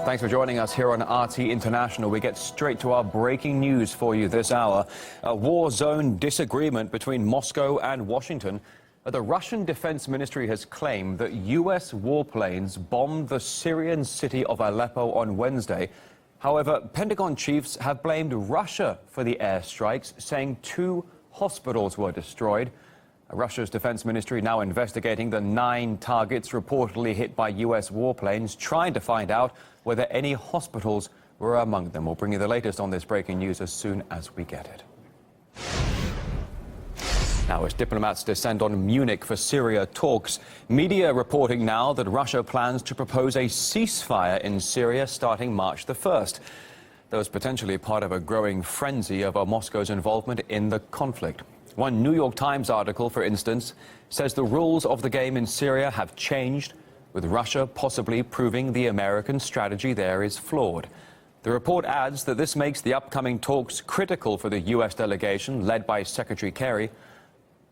Thanks for joining us here on RT International. We get straight to our breaking news for you this hour. A war zone disagreement between Moscow and Washington. The Russian Defense Ministry has claimed that U.S. warplanes bombed the Syrian city of Aleppo on Wednesday. However, Pentagon chiefs have blamed Russia for the airstrikes, saying 2 hospitals were destroyed. Russia's defense ministry now investigating the 9 targets reportedly hit by U.S. warplanes, trying to find out whether any hospitals were among them. We'll bring you the latest on this breaking news as soon as we get it. Now, as diplomats descend on Munich for Syria talks, media reporting now that Russia plans to propose a ceasefire in Syria starting March the 1st. That was potentially part of a growing frenzy over Moscow's involvement in the conflict. One New York Times article, for instance, says the rules of the game in Syria have changed, with Russia possibly proving the American strategy there is flawed. The report adds that this makes the upcoming talks critical for the U.S. delegation led by Secretary Kerry.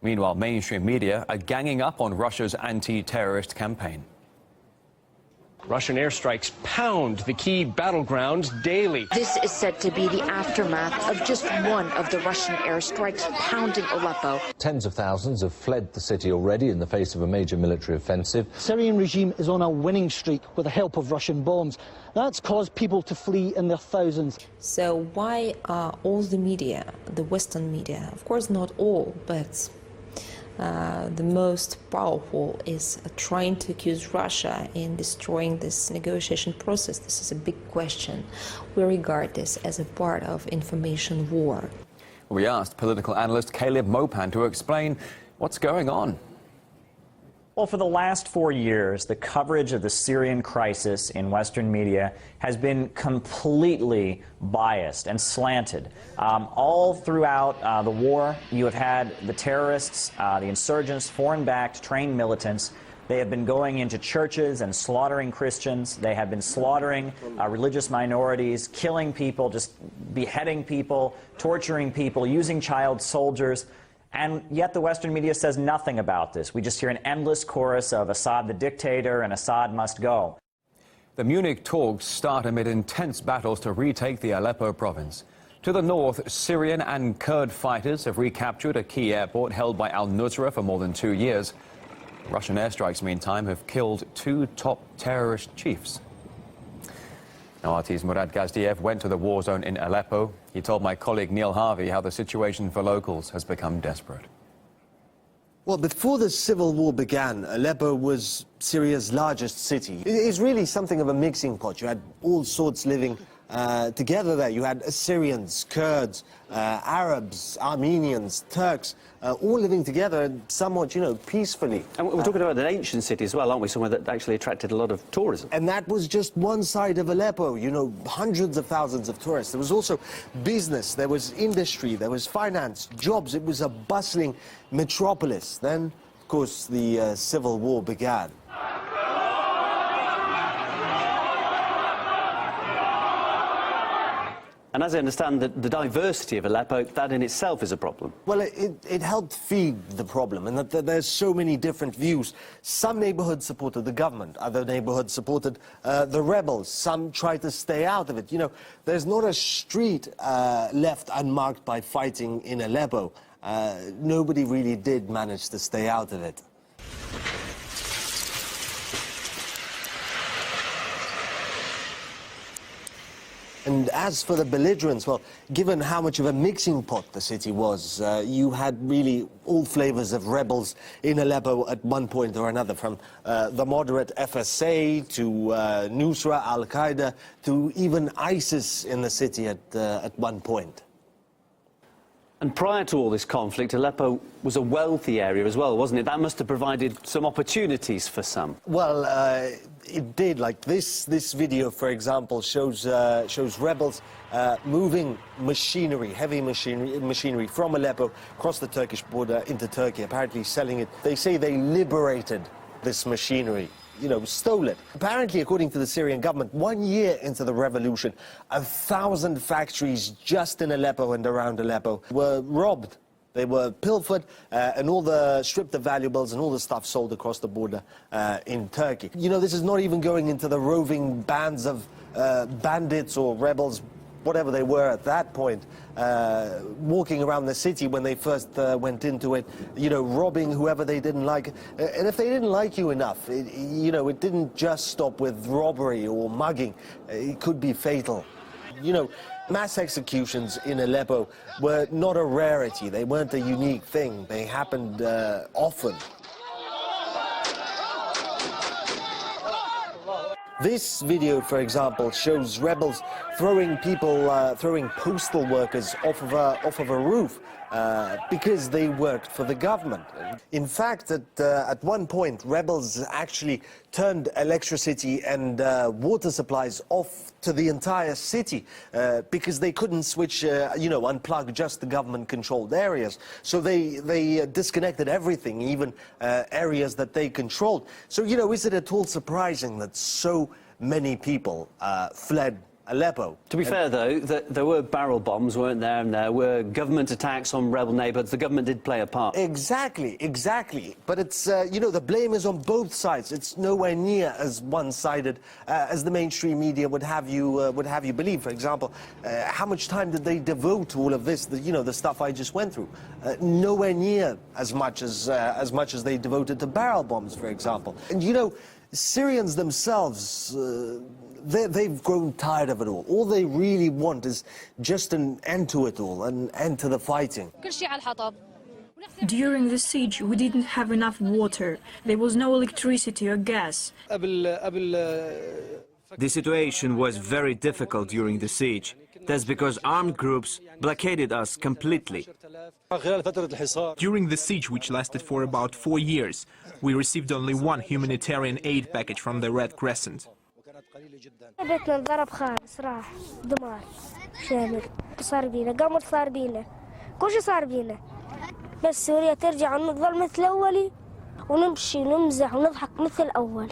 Meanwhile, mainstream media are ganging up on Russia's anti-terrorist campaign. Russian airstrikes pound the key battlegrounds daily. This is said to be the aftermath of just one of the Russian airstrikes pounding Aleppo. Tens of thousands have fled the city already in the face of a major military offensive. The Syrian regime is on a winning streak with the help of Russian bombs. That's caused people to flee in their thousands. So why are all the media, the Western media, of course not all, but the most powerful, is trying to accuse Russia in destroying this negotiation process? This is a big question. We regard this as a part of information war. We asked political analyst Caleb Mopan to explain what's going on. Well, for the last 4 years, the coverage of the Syrian crisis in Western media has been completely biased and slanted. All throughout the war, you have had the terrorists, the insurgents, foreign-backed trained militants. They have been going into churches and slaughtering Christians. They have been slaughtering religious minorities, killing people, just beheading people, torturing people, using child soldiers. And yet the Western media says nothing about this. We just hear an endless chorus of Assad the dictator and Assad must go. The Munich talks start amid intense battles to retake the Aleppo province. To the north, Syrian and Kurd fighters have recaptured a key airport held by al-Nusra for more than 2 years. Russian airstrikes, meantime, have killed 2 top terrorist chiefs. Now, RT's Murad Gazdiev went to the war zone in Aleppo. He told my colleague Neil Harvey how the situation for locals has become desperate. Well, before the civil war began, Aleppo was Syria's largest city. It is really something of a mixing pot. You had all sorts living together there. You had Assyrians, Kurds, Arabs, Armenians, Turks, all living together somewhat, peacefully. And we're talking about an ancient city as well, aren't we? Somewhere that actually attracted a lot of tourism. And that was just one side of Aleppo, hundreds of thousands of tourists. There was also business, there was industry, there was finance, jobs. It was a bustling metropolis. Then, of course, the civil war began. And as I understand, the diversity of Aleppo, that in itself is a problem. Well, it helped feed the problem, and that there's so many different views. Some neighborhoods supported the government, other neighborhoods supported the rebels. Some tried to stay out of it. There's not a street left unmarked by fighting in Aleppo. Nobody really did manage to stay out of it. And as for the belligerents, well, given how much of a mixing pot the city was, you had really all flavors of rebels in Aleppo at one point or another, from the moderate FSA to Nusra, Al-Qaeda, to even ISIS in the city at one point. And prior to all this conflict, Aleppo was a wealthy area as well, wasn't it? That must have provided some opportunities for some. Well, it did. Like this video, for example, shows rebels moving machinery, heavy machinery from Aleppo across the Turkish border into Turkey, apparently selling it. They say they liberated this machinery. Stole it. Apparently, according to the Syrian government, 1 year into the revolution, 1,000 factories just in Aleppo and around Aleppo were robbed. They were pilfered, and stripped the valuables and all the stuff sold across the border in Turkey. This is not even going into the roving bands of bandits or rebels, whatever they were at that point, walking around the city when they first went into it, you know, robbing whoever they didn't like. And if they didn't like you enough, you know, it didn't just stop with robbery or mugging. It could be fatal. You know, mass executions in Aleppo were not a rarity. They weren't a unique thing. They happened often. This video, for example, shows rebels throwing postal workers off of a roof because they worked for the government. In fact, at one point, rebels actually turned electricity and water supplies off to the entire city because they couldn't switch, you know, unplug just the government-controlled areas. So they disconnected everything, even areas that they controlled. So, you know, is it at all surprising that so many people fled Aleppo? To be fair, though, there were barrel bombs, weren't there? And there were government attacks on rebel neighbourhoods. The government did play a part. Exactly, exactly. But it's, you know, the blame is on both sides. It's nowhere near as one-sided as the mainstream media would have you believe. For example, how much time did they devote to all of this? You know, the stuff I just went through. Nowhere near as much as they devoted to barrel bombs, for example. And you know, Syrians themselves. They've grown tired of it all. All they really want is just an end to it all, an end to the fighting. During the siege, we didn't have enough water. There was no electricity or gas. The situation was very difficult during the siege. That's because armed groups blockaded us completely. During the siege, which lasted for about 4 years, we received only one humanitarian aid package from the Red Crescent. بيتنا انضرب خالص راح دمار شامل صار بينا قمر صار بينا كل شيء صار بينا بس سوريا ترجع ونظل مثل أولي ونمشي ونمزح ونضحك مثل أولي